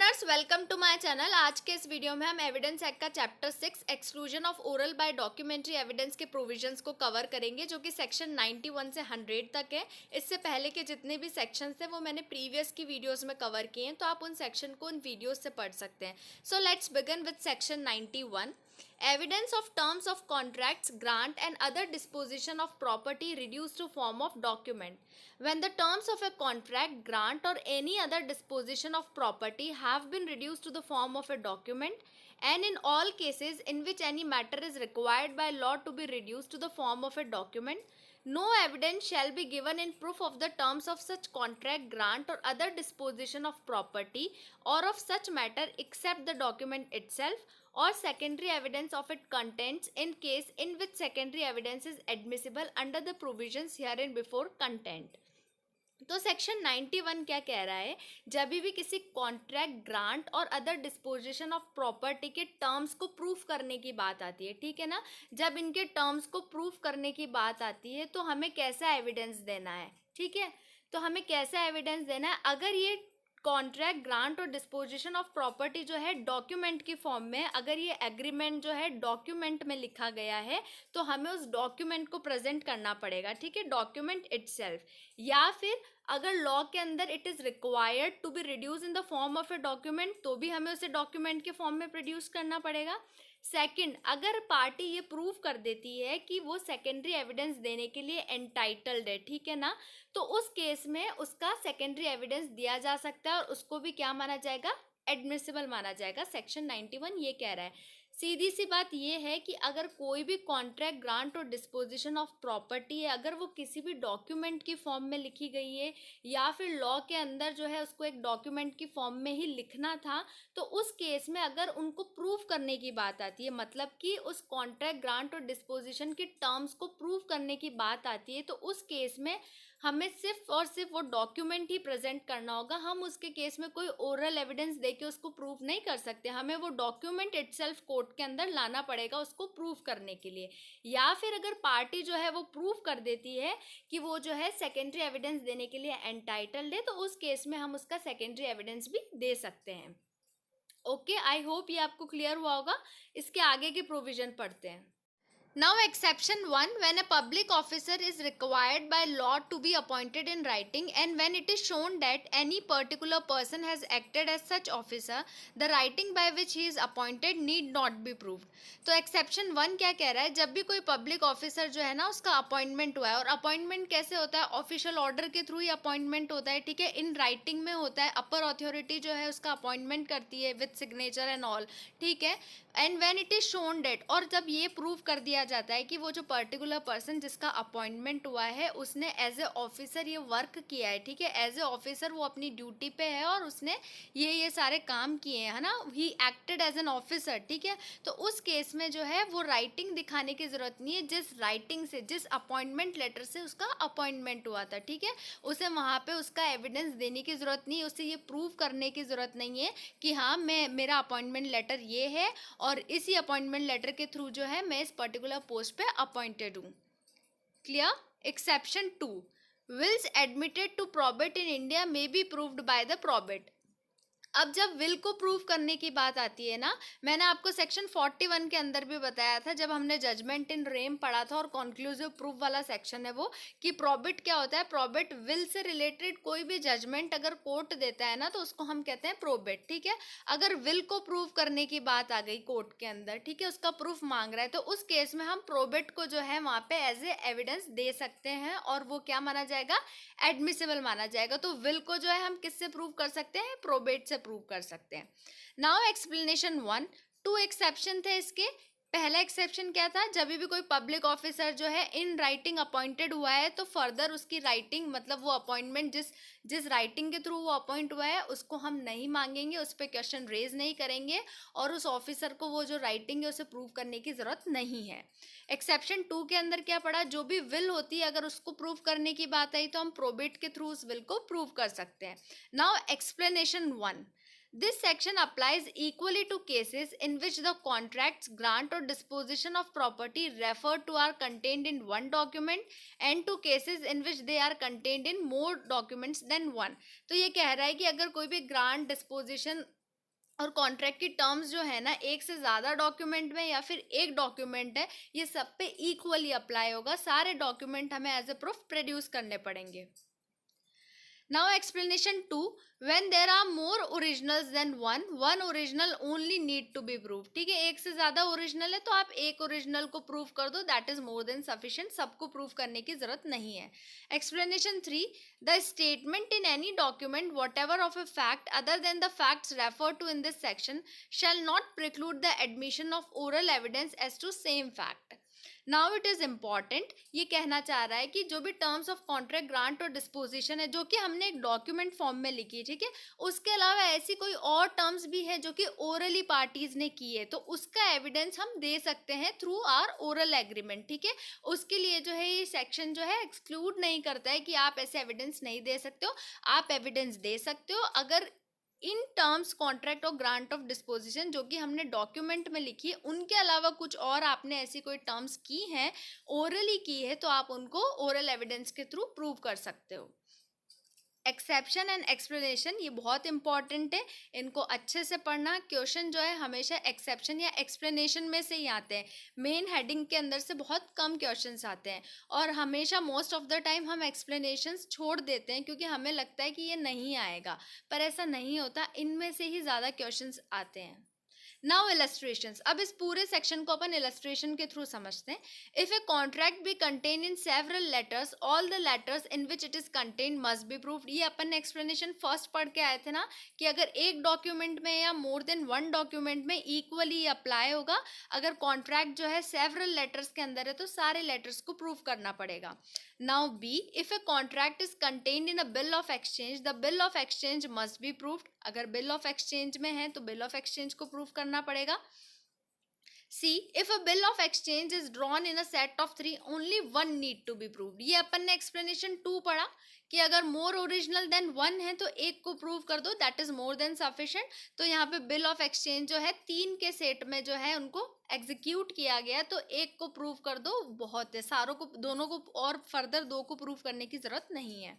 Learners, welcome to my channel. आज के इस वीडियो में हम एविडेंस एक्ट का chapter 6 exclusion of oral by documentary evidence के प्रोविजंस को कवर करेंगे, जो कि सेक्शन 91 से 100 तक है। इससे पहले के जितने भी सेक्शंस थे वो मैंने प्रीवियस की वीडियोस में कवर किए हैं, तो आप उन सेक्शन को उन वीडियोस से पढ़ सकते हैं। So let's begin with section 91। Evidence of terms of contracts, grant and other disposition of property reduced to form of document. When the terms of a contract, grant or any other disposition of property have been reduced to the form of a document, and in all cases in which any matter is required by law to be reduced to the form of a document, no evidence shall be given in proof of the terms of such contract, grant or other disposition of property or of such matter except the document itself or secondary evidence of its contents in case in which secondary evidence is admissible under the provisions herein before content. तो section 91 क्या कह रहा है? जब भी किसी contract, grant और other disposition of property के टर्म्स को प्रूफ करने की बात आती है, ठीक है ना। जब इनके टर्म्स को प्रूफ करने की बात आती है तो हमें कैसा एविडेंस देना है, ठीक है। तो हमें कैसा एविडेंस देना है? अगर ये कॉन्ट्रैक्ट, ग्रांट और डिस्पोजिशन ऑफ प्रॉपर्टी जो है डॉक्यूमेंट की फॉर्म में, अगर ये एग्रीमेंट जो है डॉक्यूमेंट में लिखा गया है तो हमें उस डॉक्यूमेंट को प्रेजेंट करना पड़ेगा, ठीक है, डॉक्यूमेंट इटसेल्फ। या फिर अगर लॉ के अंदर it is required to be reduce in the form of a document, तो भी हमें उसे डॉक्यूमेंट के फॉर्म में प्रोड्यूस करना पड़ेगा। सेकंड, अगर पार्टी ये प्रूव कर देती है कि वो सेकेंडरी एविडेंस देने के लिए एंटाइटल्ड है, ठीक है ना, तो उस केस में उसका सेकेंडरी एविडेंस दिया जा सकता है और उसको भी क्या माना जाएगा? एडमिसिबल माना जाएगा। सेक्शन 91 ये कह रहा है। सीधी सी बात ये है कि अगर कोई भी कॉन्ट्रैक्ट, ग्रांट और डिस्पोजिशन ऑफ प्रॉपर्टी है, अगर वो किसी भी डॉक्यूमेंट की फॉर्म में लिखी गई है या फिर लॉ के अंदर जो है उसको एक डॉक्यूमेंट की फॉर्म में ही लिखना था, तो उस केस में अगर उनको प्रूफ करने की बात आती है, मतलब कि उस कॉन्ट्रैक्ट, ग्रांट और डिस्पोजिशन के टर्म्स को प्रूफ करने की बात आती है, तो उस केस में हमें सिर्फ और सिर्फ वो डॉक्यूमेंट ही प्रेजेंट करना होगा। हम उसके केस में कोई ओरल एविडेंस देके उसको प्रूफ नहीं कर सकते। हमें वो डॉक्यूमेंट इटसेल्फ कोर्ट के अंदर लाना पड़ेगा उसको प्रूफ करने के लिए। या फिर अगर पार्टी जो है वो प्रूफ कर देती है कि वो जो है सेकेंडरी एविडेंस देने के लिए एंटाइटल्ड है, तो उस केस में हम उसका सेकेंडरी एविडेंस भी दे सकते हैं। ओके, आई होप ये आपको क्लियर हुआ होगा। इसके आगे के प्रोविजन पढ़ते हैं। Now exception 1, when a public officer is required by law to be appointed in writing and when it is shown that any particular person has acted as such officer, the writing by which he is appointed need not be proved. तो exception 1 क्या कह रहा है? जब भी कोई public officer जो है ना उसका अपॉइंटमेंट हुआ है, और अपॉइंटमेंट कैसे होता है? ऑफिशियल ऑर्डर के थ्रू ही अपॉइंटमेंट होता है, ठीक है, इन राइटिंग में होता है। अपर अथॉरिटी जो है उसका अपॉइंटमेंट करती है विद सिग्नेचर एंड ऑल, ठीक है। And when it is shown that, और जब ये प्रूव कर दिया जाता है कि वो जो पर्टिकुलर पर्सन जिसका अपॉइंटमेंट हुआ है उसने एज ए ऑफिसर ये वर्क किया है, ठीक है, एज ए ऑफिसर वो अपनी ड्यूटी पे है और उसने ये सारे काम किए हैं, है ना, he acted as an officer, ठीक है। तो उस केस में जो है वो राइटिंग दिखाने की जरूरत नहीं है, जिस राइटिंग से, जिस अपॉइंटमेंट लेटर से उसका अपॉइंटमेंट हुआ था, ठीक है, उसे वहाँ पे उसका एविडेंस देने की जरूरत नहीं है, उसे ये प्रूव करने की जरूरत नहीं है कि हाँ मेरा अपॉइंटमेंट लेटर ये है और इसी अपॉइंटमेंट लेटर के थ्रू जो है मैं इस पर्टिकुलर पोस्ट पे अपॉइंटेड हूँ। Clear? Exception 2, wills admitted to probate in India may be proved by the probate. अब जब विल को प्रूव करने की बात आती है ना, मैंने आपको सेक्शन 41 के अंदर भी बताया था जब हमने जजमेंट इन रेम पढ़ा था, और कॉन्क्लूसिव प्रूफ वाला सेक्शन है वो, कि प्रोबेट क्या होता है? प्रोबेट विल से रिलेटेड कोई भी जजमेंट अगर कोर्ट देता है ना तो उसको हम कहते हैं प्रोबेट, ठीक है। अगर विल को प्रूव करने की बात आ गई कोर्ट के अंदर, ठीक है, उसका प्रूफ मांग रहा है, तो उस केस में हम प्रोबेट को जो है वहाँ पे एज ए एविडेंस दे सकते हैं और वो क्या माना जाएगा? एडमिसिबल माना जाएगा। तो विल को जो है हम किससे प्रूव कर सकते हैं? प्रोबेट से प्रूव कर सकते हैं। नाउ एक्सप्लेनेशन 1, 2 एक्सेप्शन थे इसके। पहला एक्सेप्शन क्या था? जब भी कोई पब्लिक ऑफिसर जो है इन राइटिंग अपॉइंटेड हुआ है तो फर्दर उसकी राइटिंग, मतलब वो अपॉइंटमेंट जिस राइटिंग के थ्रू वो अपॉइंट हुआ है उसको हम नहीं मांगेंगे, उस पर क्वेश्चन रेज नहीं करेंगे और उस ऑफिसर को वो जो राइटिंग है उसे प्रूव करने की जरूरत नहीं है। एक्सेप्शन 2 के अंदर क्या पड़ा? जो भी विल होती है अगर उसको प्रूव करने की बात आई तो हम प्रोबेट के थ्रू उस विल को प्रूव कर सकते हैं। Now explanation 1, this section applies equally to cases in which the contracts, grant or disposition of property referred to are contained in one document and to cases in which they are contained in more documents than one. तो ये कह रहा है कि अगर कोई भी grant, disposition और कॉन्ट्रैक्ट की टर्म्स जो है ना, एक से ज़्यादा डॉक्यूमेंट में या फिर एक डॉक्यूमेंट है, ये सब पे इक्वली अप्लाई होगा। सारे डॉक्यूमेंट हमें एज ए प्रूफ प्रोड्यूस करने पड़ेंगे। Now explanation 2, when there are more originals than one original only need to be proved। ठीक है, एक से ज्यादा ओरिजिनल है तो आप एक ओरिजिनल को प्रूव कर दो, that is more than sufficient, सबको प्रूव करने की जरूरत नहीं है। Explanation 3, the statement in any document whatever of a fact other than the facts refer to in this section shall not preclude the admission of oral evidence as to same fact. Now it is important, ये कहना चाह रहा है कि जो भी terms of contract, grant और disposition है जो कि हमने एक डॉक्यूमेंट फॉर्म में लिखी, ठीक है, उसके अलावा ऐसी कोई और टर्म्स भी है जो कि ओरली पार्टीज ने की है, तो उसका एविडेंस हम दे सकते हैं थ्रू आर ओरल एग्रीमेंट। ठीक है, उसके लिए जो है ये सेक्शन जो है एक्सक्लूड नहीं करता है कि आप ऐसे एविडेंस नहीं दे सकते हो। आप एविडेंस दे सकते हो अगर इन टर्म्स कॉन्ट्रैक्ट और ग्रांट ऑफ डिस्पोजिशन जो कि हमने डॉक्यूमेंट में लिखी है, उनके अलावा कुछ और आपने ऐसी कोई टर्म्स की हैं, ओरली की है, तो आप उनको ओरल एविडेंस के थ्रू प्रूव कर सकते हो। एक्सेप्शन एंड एक्सप्लेनेशन, ये बहुत इंपॉर्टेंट है, इनको अच्छे से पढ़ना। क्वेश्चन जो है हमेशा एक्सेप्शन या एक्सप्लेनेशन में से ही आते हैं, मेन हेडिंग के अंदर से बहुत कम क्वेश्चंस आते हैं, और हमेशा मोस्ट ऑफ द टाइम हम एक्सप्लेनेशंस छोड़ देते हैं क्योंकि हमें लगता है कि ये नहीं आएगा, पर ऐसा नहीं होता, इनमें से ही ज़्यादा क्वेश्चंस आते हैं। नाउ इलस्ट्रेशंस, अब इस पूरे सेक्शन को अपन इलस्ट्रेशन के थ्रू समझते हैं। If a contract be contain in several letters, all the letters in which it is contain must be proved. ये अपन ने एक्सप्लेनेशन फर्स्ट पढ़ के आए थे ना, कि अगर एक डॉक्यूमेंट में या मोर देन वन डॉक्यूमेंट में इक्वली अप्लाई होगा, अगर कॉन्ट्रैक्ट जो है सेवरल लेटर्स के अंदर है तो सारे लेटर्स को प्रूव करना पड़ेगा। Now B, if a contract is contained in a bill of exchange, the bill of exchange must be proved. अगर बिल ऑफ एक्सचेंज में है तो बिल ऑफ एक्सचेंज को प्रूव करना पड़ेगा। C, if a bill of exchange is drawn in a set of 3, only one need to be proved. ये अपन ने एक्सप्लेनेशन 2 पढ़ा कि अगर मोर ओरिजिनल देन 1 है तो एक को प्रूव कर दो, that is more than sufficient. तो यहाँ पे बिल ऑफ एक्सचेंज जो है 3 के सेट में जो है उनको एग्जीक्यूट किया गया, तो एक को प्रूव कर दो, बहुत है, सारों को, दोनों को और फर्दर 2 को प्रूव करने की जरूरत नहीं है।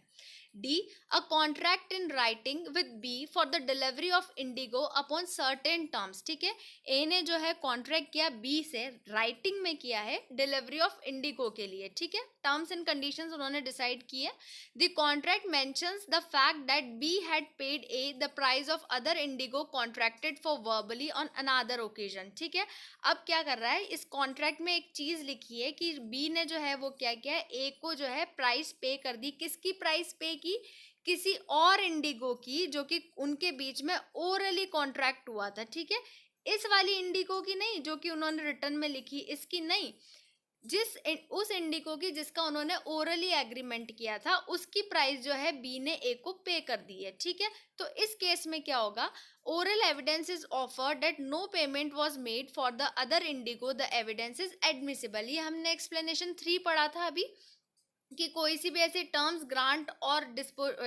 D, a contract in writing with B for the delivery of indigo upon certain terms. ठीक है, ए ने जो है कॉन्ट्रैक्ट किया बी से, राइटिंग में किया है डिलीवरी ऑफ इंडिगो के लिए। ठीक है, टर्म्स एंड कंडीशंस उन्होंने डिसाइड किए। The contract mentions the fact that be had paid A the price of other Indigo contracted for verbally on another occasion. ठीक है, अब क्या कर रहा है, इस कॉन्ट्रैक्ट में एक चीज लिखी है कि बी ने जो है वो क्या किया है, ए को जो है प्राइस पे कर दी। किसकी प्राइस पे की? किसी और इंडिगो की, जो कि उनके बीच में ओरली कॉन्ट्रैक्ट हुआ था। ठीक है, इस वाली इंडिगो की नहीं जो कि उन्होंने रिटर्न में लिखी, इसकी नहीं, उस इंडिगो की जिसका उन्होंने ओरली एग्रीमेंट किया था, उसकी प्राइस जो है बी ने ए को पे कर दी है। ठीक है, तो इस केस में क्या होगा, oral evidence is offered that no payment was made for the other indigo, the evidence is admissible. ये हमने एक्सप्लेनेशन 3 पढ़ा था अभी, कि कोई सी भी ऐसे टर्म्स, ग्रांट और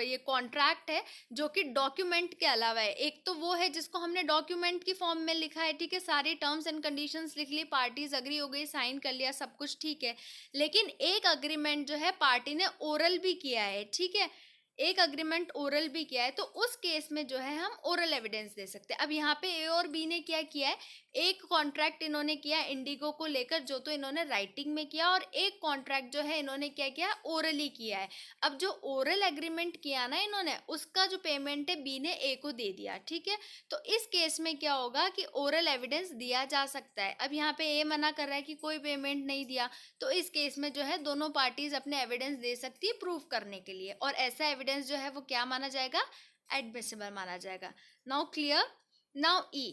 ये कॉन्ट्रैक्ट है जो कि डॉक्यूमेंट के अलावा है। एक तो वो है जिसको हमने डॉक्यूमेंट की फॉर्म में लिखा है, ठीक है, सारी टर्म्स एंड कंडीशंस लिख ली, पार्टीज अग्री हो गई, साइन कर लिया, सब कुछ ठीक है। लेकिन एक अग्रीमेंट जो है पार्टी ने ओरल भी किया है। ठीक है, एक अग्रीमेंट ओरल भी किया है, तो उस केस में जो है हम ओरल एविडेंस दे सकते हैं। अब यहाँ पे ए और बी ने क्या किया है, एक कॉन्ट्रैक्ट इन्होंने किया इंडिगो को लेकर जो तो इन्होंने राइटिंग में किया, और एक कॉन्ट्रैक्ट जो है इन्होंने क्या किया, ओरली किया है। अब जो ओरल एग्रीमेंट किया ना इन्होंने, उसका जो पेमेंट है बी ने ए को दे दिया। ठीक है, तो इस केस में क्या होगा कि ओरल एविडेंस दिया जा सकता है। अब यहाँ पे ए मना कर रहा है कि कोई पेमेंट नहीं दिया, तो इस केस में जो है दोनों पार्टीज अपने एविडेंस दे सकती है प्रूव करने के लिए, और ऐसा एविडेंस जो है वो क्या माना जाएगा, एडमिसिबल माना जाएगा। Now clear. Now E,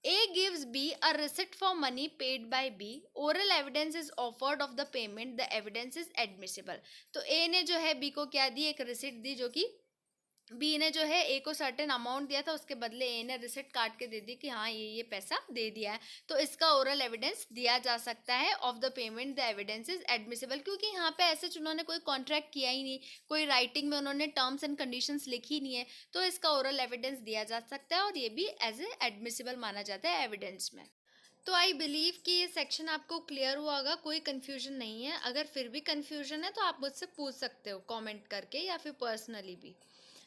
A gives B a receipt for money paid by B. Oral evidence is offered of the payment. The evidence is admissible. तो A ने जो है B को क्या दी, एक रिसिट दी, जो कि बी ने जो है ए को सर्टेन अमाउंट दिया था, उसके बदले ए ने रिसिट काट के दे दी कि हाँ ये पैसा दे दिया है, तो इसका ओरल एविडेंस दिया जा सकता है of the payment, the evidence is admissible. क्योंकि यहाँ पे ऐसे उन्होंने कोई कॉन्ट्रैक्ट किया ही नहीं, कोई राइटिंग में उन्होंने टर्म्स एंड कंडीशंस लिखी नहीं है, तो इसका ओरल एविडेंस दिया जा सकता है, और ये भी एज ए एडमिसिबल माना जाता है एविडेंस में। तो आई बिलीव कि ये सेक्शन आपको क्लियर हुआ होगा, कोई कन्फ्यूजन नहीं है। अगर फिर भी कन्फ्यूजन है तो आप मुझसे पूछ सकते हो कॉमेंट करके या फिर पर्सनली भी।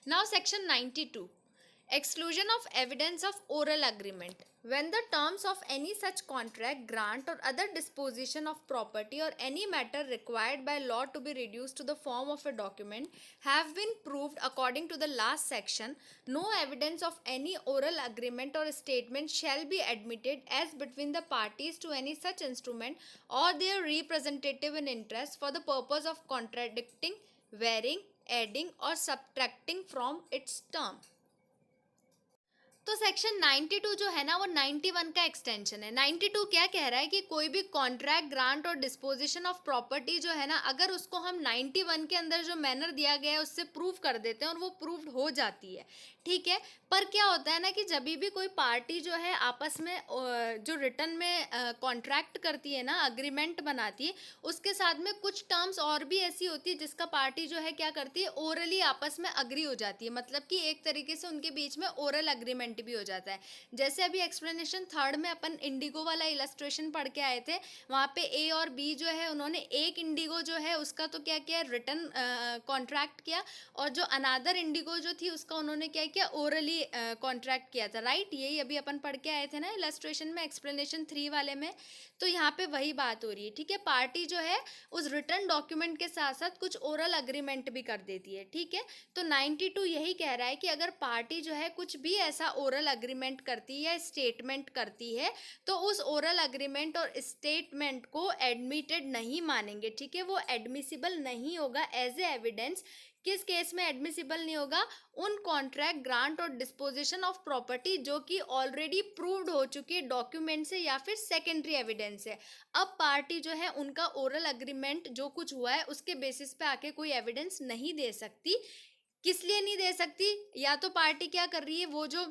Now section 92, Exclusion of evidence of oral agreement. When the terms of any such contract, grant, or other disposition of property or any matter required by law to be reduced to the form of a document have been proved according to the last section, no evidence of any oral agreement or statement shall be admitted as between the parties to any such instrument or their representative in interest for the purpose of contradicting, varying, adding, or subtracting from its term. तो section 92 जो है ना वो 91 का extension है। 92 क्या कह रहा है कि कोई भी कॉन्ट्रैक्ट, ग्रांट और डिस्पोजिशन ऑफ प्रॉपर्टी जो है ना, अगर उसको हम 91 के अंदर जो मैनर दिया गया है उससे प्रूव कर देते हैं और वो प्रूव्ड हो जाती है, ठीक है। पर क्या होता है ना कि जब भी कोई पार्टी जो है आपस में जो रिटर्न में कॉन्ट्रैक्ट करती है ना, अग्रीमेंट बनाती है, उसके साथ में कुछ टर्म्स और भी ऐसी होती है जिसका पार्टी जो है क्या करती है, ओरली आपस में अग्री हो जाती है, मतलब कि एक तरीके से उनके बीच में ओरल अग्रीमेंट भी हो जाता है। जैसे अभी एक्सप्लेनेशन थर्ड में अपन इंडिगो वाला इलस्ट्रेशन पढ़ के आए थे, वहाँ पे ए और बी जो है उन्होंने एक इंडिगो जो है उसका तो क्या किया, रिटर्न कॉन्ट्रैक्ट किया, और जो अनादर इंडिगो जो थी उसका उन्होंने क्या किया, ओरली कॉन्ट्रैक्ट किया था, राइट। यही अभी अपन पढ़ के आए थे ना इलस्ट्रेशन में, एक्सप्लेनेशन 3 वाले में। तो यहाँ पे वही बात हो रही है, ठीक है। पार्टी जो है उस रिटर्न डॉक्यूमेंट के साथ साथ कुछ ओरल अग्रीमेंट भी कर देती है, ठीक है। तो 92 यही कह रहा है कि अगर पार्टी जो है कुछ भी ऐसा ओरल अग्रीमेंट करती है, स्टेटमेंट करती है, तो उस ओरल अग्रीमेंट और स्टेटमेंट को एडमिटेड नहीं मानेंगे, ठीक है। वो एडमिसिबल नहीं होगा एज ए एविडेंस। किस केस में एडमिसिबल नहीं होगा? उन कॉन्ट्रैक्ट, ग्रांट और डिस्पोजिशन ऑफ प्रॉपर्टी जो कि ऑलरेडी प्रूव्ड हो चुकी है डॉक्यूमेंट से या फिर सेकेंडरी एविडेंस से। अब पार्टी जो है उनका ओरल अग्रीमेंट जो कुछ हुआ है उसके बेसिस पे आके कोई एविडेंस नहीं दे सकती। किस लिए नहीं दे सकती? या तो पार्टी क्या कर रही है, वो जो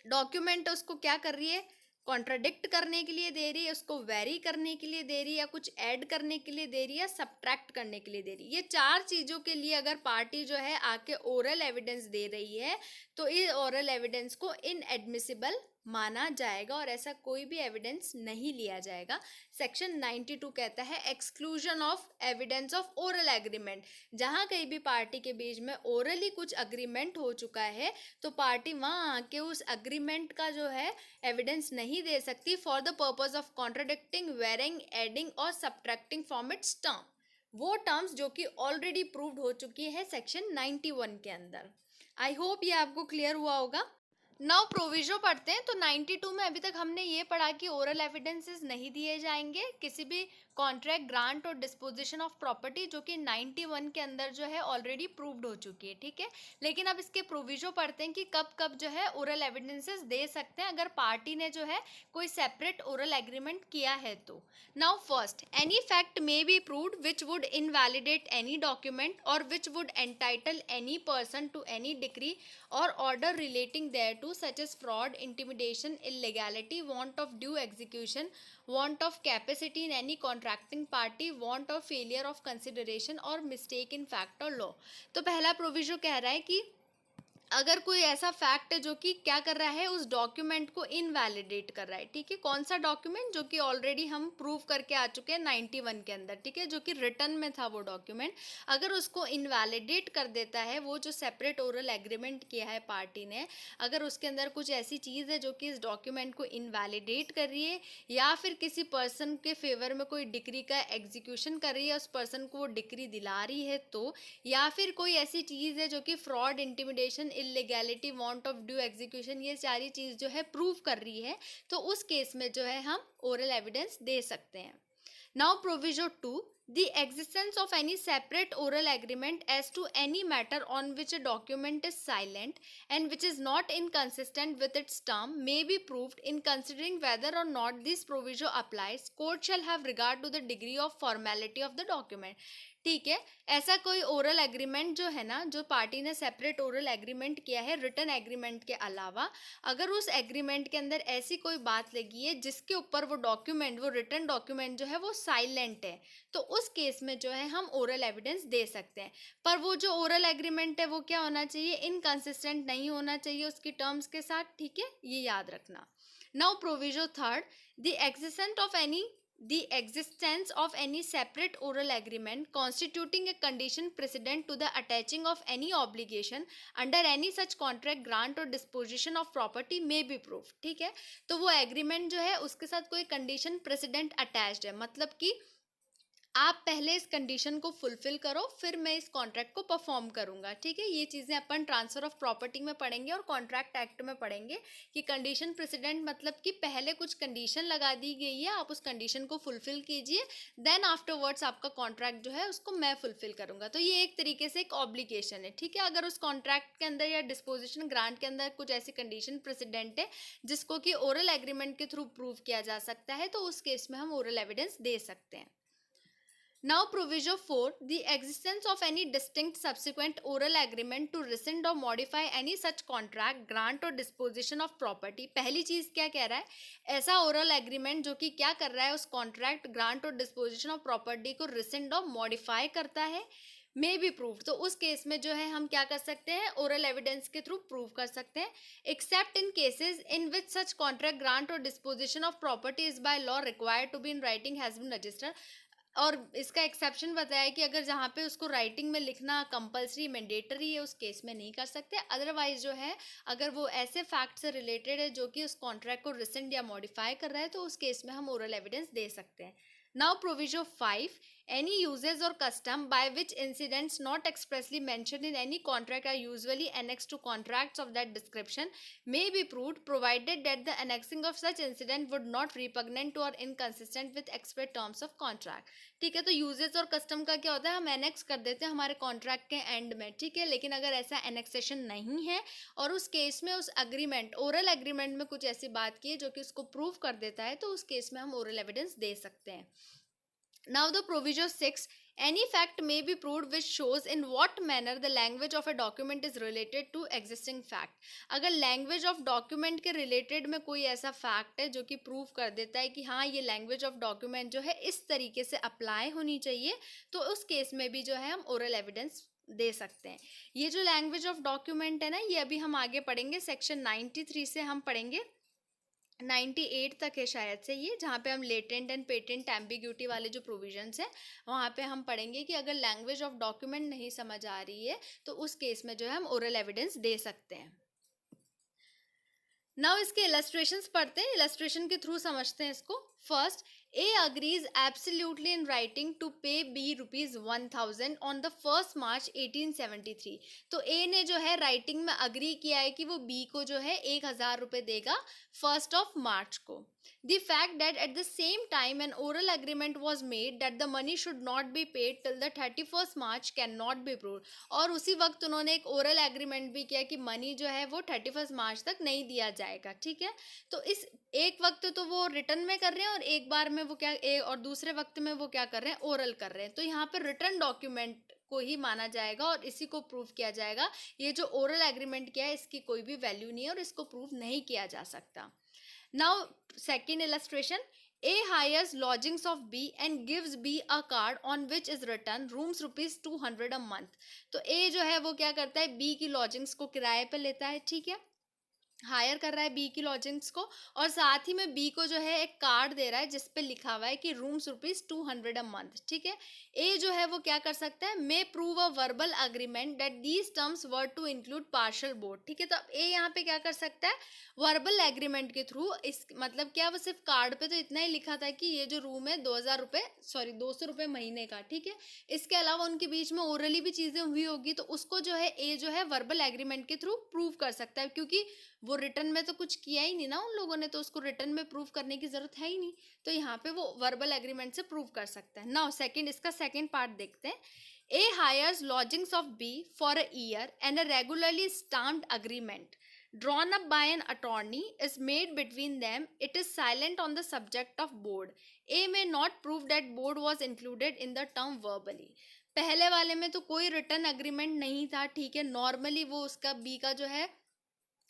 डॉक्यूमेंट उसको क्या कर रही है, कॉन्ट्राडिक्ट करने के लिए दे रही है, उसको वेरी करने के लिए दे रही है, या कुछ ऐड करने के लिए दे रही है, या सब्ट्रैक्ट करने के लिए दे रही है। ये 4 चीज़ों के लिए अगर पार्टी जो है आके ओरल एविडेंस दे रही है तो इस ओरल एविडेंस को इनएडमिसिबल माना जाएगा और ऐसा कोई भी एविडेंस नहीं लिया जाएगा। सेक्शन 92 कहता है exclusion of evidence of oral agreement. जहाँ कहीं भी पार्टी के बीच में ओरली कुछ अग्रीमेंट हो चुका है तो पार्टी वहाँ आके उस अग्रीमेंट का जो है एविडेंस नहीं दे सकती for the purpose of contradicting, varying, adding और सब्ट्रैक्टिंग फ्रॉम इट्स टर्म। वो टर्म्स जो कि ऑलरेडी प्रूव्ड हो चुकी है सेक्शन 91 के अंदर। आई होप ये आपको क्लियर हुआ होगा। नाउ प्रोविजो पढ़ते हैं। तो 92 में अभी तक हमने ये पढ़ा कि ओरल एविडेंसेस नहीं दिए जाएंगे किसी भी कॉन्ट्रैक्ट, ग्रांट और डिस्पोजिशन ऑफ प्रॉपर्टी जो कि 91 के अंदर जो है ऑलरेडी प्रूव्ड हो चुकी है, ठीक है। लेकिन अब इसके प्रोविजो पढ़ते हैं कि कब कब जो है ओरल एविडेंसेस दे सकते हैं अगर पार्टी ने जो है कोई सेपरेट ओरल एग्रीमेंट किया है तो। Now first, any fact may be proved which would invalidate any document or which would entitle any person to any decree or order relating thereto such as fraud, intimidation, illegality, want of due execution, want of capacity in any contracting party, want of failure of consideration or mistake in fact or law। तो पहला proviso कह रहा है कि अगर कोई ऐसा fact है जो कि क्या कर रहा है, उस डॉक्यूमेंट को इनवैलिडेट कर रहा है, ठीक है। कौन सा डॉक्यूमेंट? जो कि ऑलरेडी हम प्रूव करके आ चुके हैं 91 के अंदर, ठीक है, जो कि रिटर्न में था वो डॉक्यूमेंट। अगर उसको इनवैलिडेट कर देता है, वो जो सेपरेट ओरल एग्रीमेंट किया है पार्टी ने, अगर उसके अंदर कुछ ऐसी चीज़ है जो कि इस डॉक्यूमेंट को इनवैलिडेट कर रही है या फिर किसी पर्सन के फेवर में कोई डिक्री का एग्जीक्यूशन कर रही है, उस पर्सन को वो डिक्री दिला रही है तो, या फिर कोई ऐसी चीज़ है जो कि fraud, intimidation, illegality, want of due execution, ये सारी चीज़ जो है प्रूव कर रही है, तो उस केस में जो है हम ओरल एविडेंस दे सकते हैं। Now proviso 2, the existence of any separate oral agreement as to any matter on which a document is silent and which is not inconsistent with its term may be proved in considering whether or not this proviso applies. Court shall have regard to the degree of formality of the document। ठीक है, ऐसा कोई oral agreement जो है ना, जो party ने separate oral agreement किया है रिटन एग्रीमेंट के अलावा, अगर उस एग्रीमेंट के अंदर ऐसी कोई बात लगी है जिसके ऊपर वो डॉक्यूमेंट, वो रिटन डॉक्यूमेंट जो है वो साइलेंट है, तो उस केस में जो है हम ओरल एविडेंस दे सकते हैं। पर वो जो ओरल एग्रीमेंट है वो क्या होना चाहिए? इनकंसिस्टेंट नहीं होना चाहिए उसकी टर्म्स के साथ, ठीक है, ये याद रखना। Now proviso 3, the existence of any the existence of any separate oral agreement constituting a condition precedent to the attaching of any obligation under any such contract, grant or disposition of property may be proved। ठीक है, तो वो agreement जो है उसके साथ कोई condition president attached है, मतलब कि आप पहले इस कंडीशन को फुलफिल करो फिर मैं इस कॉन्ट्रैक्ट को परफॉर्म करूंगा। ठीक है, ये चीज़ें अपन ट्रांसफर ऑफ प्रॉपर्टी में पढ़ेंगे और कॉन्ट्रैक्ट एक्ट में पढ़ेंगे कि कंडीशन प्रेसिडेंट मतलब कि पहले कुछ कंडीशन लगा दी गई है, आप उस कंडीशन को फुलफिल कीजिए, देन आफ्टरवर्ड्स आपका कॉन्ट्रैक्ट जो है उसको मैं फुलफिल करूंगा। तो ये एक तरीके से एक ऑब्लिगेशन है। ठीक है, अगर उस कॉन्ट्रैक्ट के अंदर या डिस्पोजिशन ग्रांट के अंदर कुछ ऐसी कंडीशन प्रेसिडेंट है जिसको कि ओरल एग्रीमेंट के थ्रू प्रूव किया जा सकता है, तो उस केस में हम ओरल एविडेंस दे सकते हैं। Now provision 4, the existence of any distinct subsequent oral agreement to rescind or modify any such contract, grant or disposition of property। पहली चीज क्या कह रहा है, ऐसा oral agreement जो कि क्या कर रहा है, उस contract, grant और disposition of property को rescind और modify करता है, मे बी प्रूव। तो उस केस में जो है हम क्या कर सकते हैं, ओरल एविडेंस के थ्रू प्रूव कर सकते हैं। Except in cases in which such contract, grant और disposition of property is by law required to be in writing has been registered. और इसका एक्सेप्शन बताया कि अगर जहाँ पे उसको राइटिंग में लिखना कंपलसरी मैंडेटरी है उस केस में नहीं कर सकते। अदरवाइज जो है अगर वो ऐसे फैक्ट से रिलेटेड है जो कि उस कॉन्ट्रैक्ट को रिसेंड या मॉडिफाई कर रहा है तो उस केस में हम ओरल एविडेंस दे सकते हैं। Now provision 5, any uses or custom by which incidents not expressly mentioned in any contract are usually annexed to contracts of that description may be proved, provided that the annexing of such incident would not repugnant to or inconsistent with express terms of contract। ठीक है, तो uses और custom का क्या होता है, हम annex कर देते हैं हमारे कॉन्ट्रैक्ट के एंड में। ठीक है, लेकिन अगर ऐसा एनेक्सेशन नहीं है और उस केस में उस एग्रीमेंट, ओरल एग्रीमेंट में कुछ ऐसी बात की है जो कि उसको प्रूव कर देता है, तो उस केस में हम ओरल एविडेंस दे सकते हैं। Now the provision 6, any fact may be proved which shows in what manner the language of a document is related to existing fact। अगर language of document के related में कोई ऐसा fact है जो कि prove कर देता है कि हाँ ये language of document जो है इस तरीके से apply होनी चाहिए, तो उस केस में भी जो है हम oral evidence दे सकते हैं। ये जो language of document है ना, ये अभी हम आगे पढ़ेंगे, सेक्शन 93 से हम पढ़ेंगे 98 तक है शायद से ये, जहाँ पे हम लेटेंट एंड पेटेंट एम्बिग्यूटी वाले जो प्रोविजंस हैं वहाँ पे हम पढ़ेंगे कि अगर लैंग्वेज ऑफ डॉक्यूमेंट नहीं समझ आ रही है तो उस केस में जो है हम ओरल एविडेंस दे सकते हैं। नाउ इसके इलस्ट्रेशंस पढ़ते हैं, इलस्ट्रेशन के थ्रू समझते हैं इसको। First, A agrees absolutely in writing to pay B ₹1000 on the 1st March 1873। तो A ने जो है राइटिंग में अग्री किया है कि वो B को जो है 1000 रुपये देगा 1st of March को। The fact that at the same time an oral agreement was made that the money should not be paid till the 31st March cannot be proved। और उसी वक्त उन्होंने एक ओरल एग्रीमेंट भी किया कि money जो है वो 31 मार्च तक नहीं दिया जाएगा। ठीक है, तो इस एक वक्त तो वो रिटर्न में कर रहे हैं और एक बार में वो क्या और दूसरे वक्त में वो क्या कर रहे हैं, ओरल कर रहे हैं। तो यहाँ पर रिटर्न डॉक्यूमेंट को ही माना जाएगा और इसी को प्रूव किया जाएगा। ये जो ओरल एग्रीमेंट किया है इसकी कोई भी वैल्यू नहीं है और इसको प्रूव नहीं किया जा सकता। Now second illustration, A hires lodgings of B and gives B a card on which is written rooms ₹200 a month। तो A जो है वो क्या करता है, B की लॉजिंग्स को किराए पे लेता है। ठीक है, हायर कर रहा है बी की लॉजिंग्स को और साथ ही में बी को जो है एक कार्ड दे रहा है जिस पे लिखा हुआ है कि रूम्स ₹200 अ मंथ। ठीक है, ए जो है वो क्या कर सकता है, may prove a verbal agreement that these terms were to include partial board. ठीक है, तो अब ए यहाँ पे क्या कर सकता है, वर्बल एग्रीमेंट के थ्रू, इस मतलब क्या वो सिर्फ कार्ड पे तो इतना ही लिखा था कि ये जो रूम है 200 रुपये महीने का। ठीक है, इसके अलावा उनके बीच में ओरली भी चीज़ें हुई होगी तो उसको जो है ए जो है वर्बल एग्रीमेंट के थ्रू प्रूव कर सकता है, क्योंकि वो रिटर्न में तो कुछ किया ही नहीं ना उन लोगों ने, तो उसको रिटर्न में प्रूव करने की जरूरत है ही नहीं, तो यहाँ पे वो वर्बल एग्रीमेंट से प्रूव कर सकता है। नाउ सेकंड, इसका सेकंड पार्ट देखते हैं। A hires lodgings of B for a year and a regularly stamped agreement drawn up by an attorney is made between them. It is silent on the subject of board. A may not prove that board was included in the term verbally। पहले वाले में तो कोई return agreement नहीं था। ठीक है, normally वो उसका बी का जो है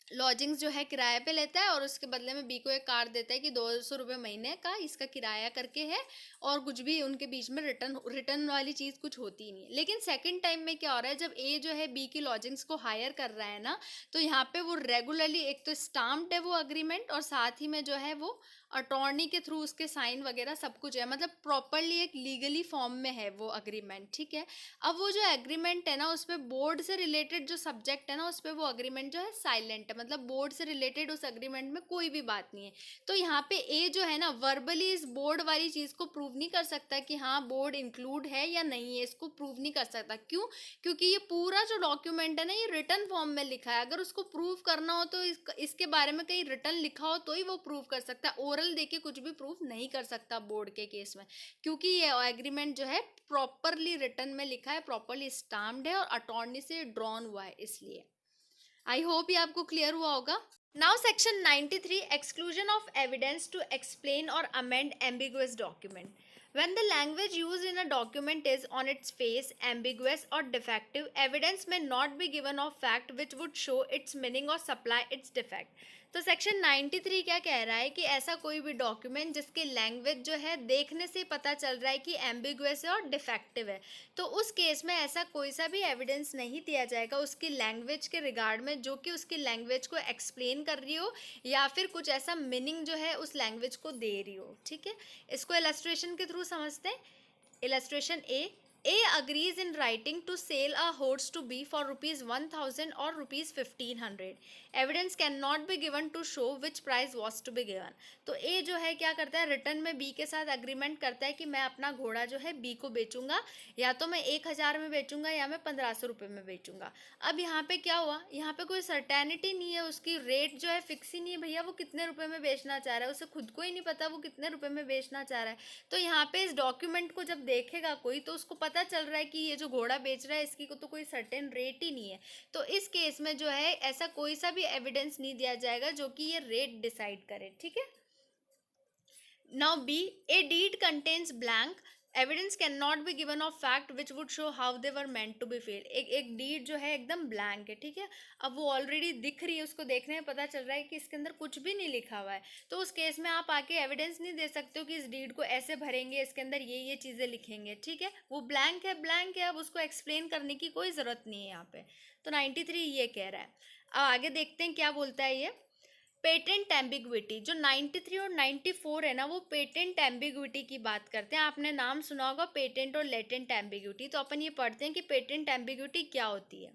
लॉजिंग्स जो है किराए पे लेता है और उसके बदले में बी को एक कार देता है कि 200 रुपये महीने का इसका किराया करके है, और कुछ भी उनके बीच में रिटर्न रिटर्न वाली चीज़ कुछ होती ही नहीं है। लेकिन सेकंड टाइम में क्या हो रहा है, जब ए जो है बी की लॉजिंग्स को हायर कर रहा है ना, तो यहाँ पे वो रेगुलरली एक तो स्टाम्प्ड है वो अग्रीमेंट, और साथ ही में जो है वो अटॉर्नी के थ्रू उसके साइन वगैरह सब कुछ है, मतलब प्रॉपरली एक लीगली फॉर्म में है वो अग्रीमेंट, ठीक है। अब वो जो एग्रीमेंट है ना, उस पर बोर्ड से रिलेटेड जो सब्जेक्ट है ना, उस पर वो अग्रीमेंट जो है साइलेंट है, मतलब बोर्ड से रिलेटेड उस अग्रीमेंट में कोई भी बात नहीं है। तो यहाँ पे ए जो है ना, वर्बली इस बोर्ड वाली चीज़ को प्रूव नहीं कर सकता कि हाँ बोर्ड इंक्लूड है या नहीं है, इसको प्रूव नहीं कर सकता। क्यों? क्योंकि ये पूरा जो डॉक्यूमेंट है ना, ये रिटन फॉर्म में लिखा है। अगर उसको प्रूव करना हो तो इसके बारे में कहीं रिटन लिखा हो तो ही वो प्रूव कर सकता है, ओरल देके कुछ भी प्रूव नहीं कर सकता बोर्ड के केस में, क्योंकि ये एग्रीमेंट जो है प्रॉपरली रिटन में लिखा है, प्रॉपरली स्टाम्प्ड है और अटॉर्नी से ड्रॉन हुआ है, इसलिए। आई होप ये आपको क्लियर हुआ होगा। Now section 93, exclusion of evidence to explain or amend ambiguous document. When the language used in a document is on its face ambiguous or defective, evidence may not be given of fact which would show its meaning or supply its defect. तो section 93 क्या कह रहा है कि ऐसा कोई भी document जिसकी लैंग्वेज जो है देखने से पता चल रहा है कि एम्बिगुअस है और डिफेक्टिव है, तो उस केस में ऐसा कोई सा भी एविडेंस नहीं दिया जाएगा उसकी लैंग्वेज के रिगार्ड में, जो कि उसकी लैंग्वेज को एक्सप्लेन कर रही हो या फिर कुछ ऐसा मीनिंग जो है उस लैंग्वेज को दे रही हो, ठीक है। इसको इलस्ट्रेशन के थ्रू समझते हैं। Illustration A agrees in writing to sell a horse to B for rupees 1000 or rupees 1500. Evidence cannot be given to show which price was to be given. तो ए जो है क्या करता है, रिटर्न में बी के साथ अग्रीमेंट करता है कि मैं अपना घोड़ा जो है बी को बेचूंगा, या तो मैं 1000 में बेचूंगा या मैं 1500 रुपये में बेचूंगा। अब यहाँ पे क्या हुआ, यहाँ पे कोई सर्टेनिटी नहीं है, उसकी रेट जो है फिक्स ही नहीं है भैया, वो कितने रुपए में बेचना चाह रहा है, उसे खुद को ही नहीं पता वो कितने रुपए में बेचना चाह रहा है। तो यहाँ पे इस डॉक्यूमेंट को जब देखेगा कोई, तो उसको पता चल रहा है कि ये जो घोड़ा बेच रहा है इसकी को तो कोई सर्टेन रेट ही नहीं है। तो इस केस में जो है ऐसा कोई सा भी एविडेंस नहीं दिया जाएगा जो कि ये रेट डिसाइड करे, ठीक है। Now B, a deed contains blank. Evidence cannot be given of fact which would show how they were meant to be filled. एक डीड जो है एकदम ब्लैंक है, ठीक है। अब वो ऑलरेडी दिख रही है, उसको देखने में पता चल रहा है कि इसके अंदर कुछ भी नहीं लिखा हुआ है, तो उस केस में आप आके एविडेंस नहीं दे सकते हो कि इस डीड को ऐसे भरेंगे, इसके अंदर ये चीज़ें लिखेंगे, ठीक है। वो ब्लैंक है, ब्लैंक है, अब उसको एक्सप्लेन करने की कोई ज़रूरत नहीं है यहाँ पे। तो 93 ये कह रहा है। अब आगे देखते हैं क्या बोलता है ये। पेटेंट एम्बिग्विटी, जो 93 और 94 है ना, वो पेटेंट एम्बिग्विटी की बात करते हैं। आपने नाम सुना होगा पेटेंट और लेटेंट एम्बिग्विटी, तो अपन ये पढ़ते हैं कि पेटेंट एम्बिग्विटी क्या होती है।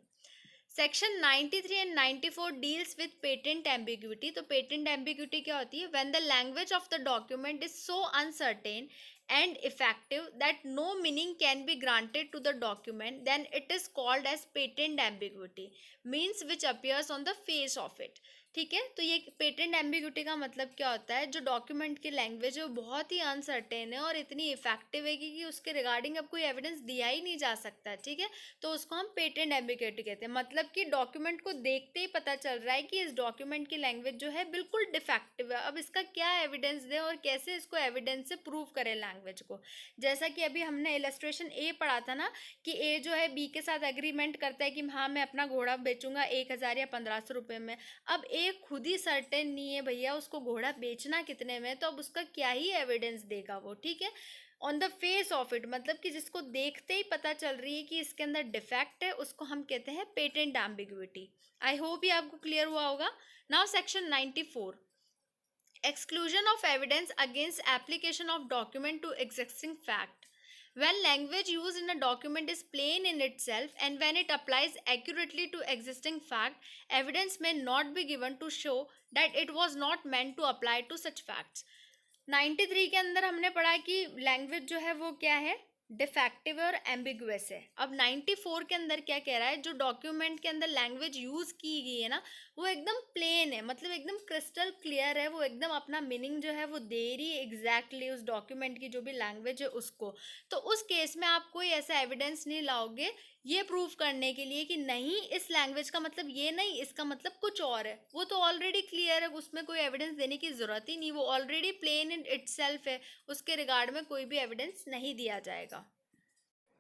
Section 93 and 94 deals with patent ambiguity. तो पेटेंट एम्बिग्विटी क्या होती है, when the language of the document is so uncertain and effective that no meaning can be granted to the document, then it is called as patent ambiguity, means which appears on the face of it, ठीक है। तो ये patent ambiguity का मतलब क्या होता है, जो डॉक्यूमेंट की लैंग्वेज है वो बहुत ही अनसर्टेन है और इतनी इफेक्टिव है कि उसके रिगार्डिंग अब कोई एविडेंस दिया ही नहीं जा सकता, ठीक है। तो उसको हम पेटेंट एम्बिग्यूटी कहते हैं, मतलब कि डॉक्यूमेंट को देखते ही पता चल रहा है कि इस डॉक्यूमेंट की लैंग्वेज जो है बिल्कुल डिफेक्टिव है। अब इसका क्या एविडेंस दें और कैसे इसको एविडेंस से प्रूव करें लैंग्वेज को। जैसा कि अभी हमने इलस्ट्रेशन ए पढ़ा था ना, कि ए जो है बी के साथ एग्रीमेंट करता है कि हाँ मैं अपना घोड़ा बेचूंगा 1000 या 1500 रुपये में। अब ए खुद ही सर्टेन नहीं है भैया उसको घोड़ा बेचना कितने में, तो अब उसका क्या ही एविडेंस देगा वो, ठीक है। On the face of it, मतलब कि जिसको देखते ही पता चल रही है कि इसके अंदर डिफेक्ट है, उसको हम कहते हैं पेटेंट एम्बिग्विटी। आई होप ये आपको क्लियर हुआ होगा। Now section 94, exclusion of evidence against application of document to existing fact. When language used in a document is plain in itself and when it applies accurately to existing fact, evidence may not be given to show that it was not meant to apply to such facts. 93 के अंदर हमने पढ़ा कि language जो है वो क्या है, डिफेक्टिव और एम्बिगुअस है। अब 94 के अंदर क्या कह रहा है, जो डॉक्यूमेंट के अंदर लैंग्वेज यूज की गई है ना, वो एकदम प्लेन है, मतलब एकदम क्रिस्टल क्लियर है, वो एकदम अपना मीनिंग जो है वो दे रही है एग्जैक्टली उस डॉक्यूमेंट की जो भी लैंग्वेज है उसको। तो उस केस में आप कोई ऐसा एविडेंस नहीं लाओगे ये प्रूव करने के लिए कि नहीं इस लैंग्वेज का मतलब ये नहीं, इसका मतलब कुछ और है। वो तो ऑलरेडी क्लियर है, उसमें कोई एविडेंस देने की ज़रूरत ही नहीं, वो ऑलरेडी प्लेन इन इटसेल्फ है, उसके रिगार्ड में कोई भी एविडेंस नहीं दिया जाएगा।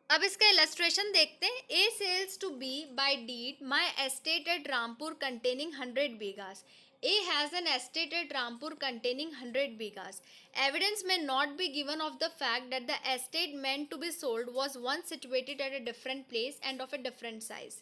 अब इसका इलस्ट्रेशन देखते हैं। A sells to B by deed my estate at Rampur containing 100 bighas. A has an estate at Rampur containing 100 bighas. Evidence may not be given of the fact that the estate meant to be sold was once situated at a different place and of a different size.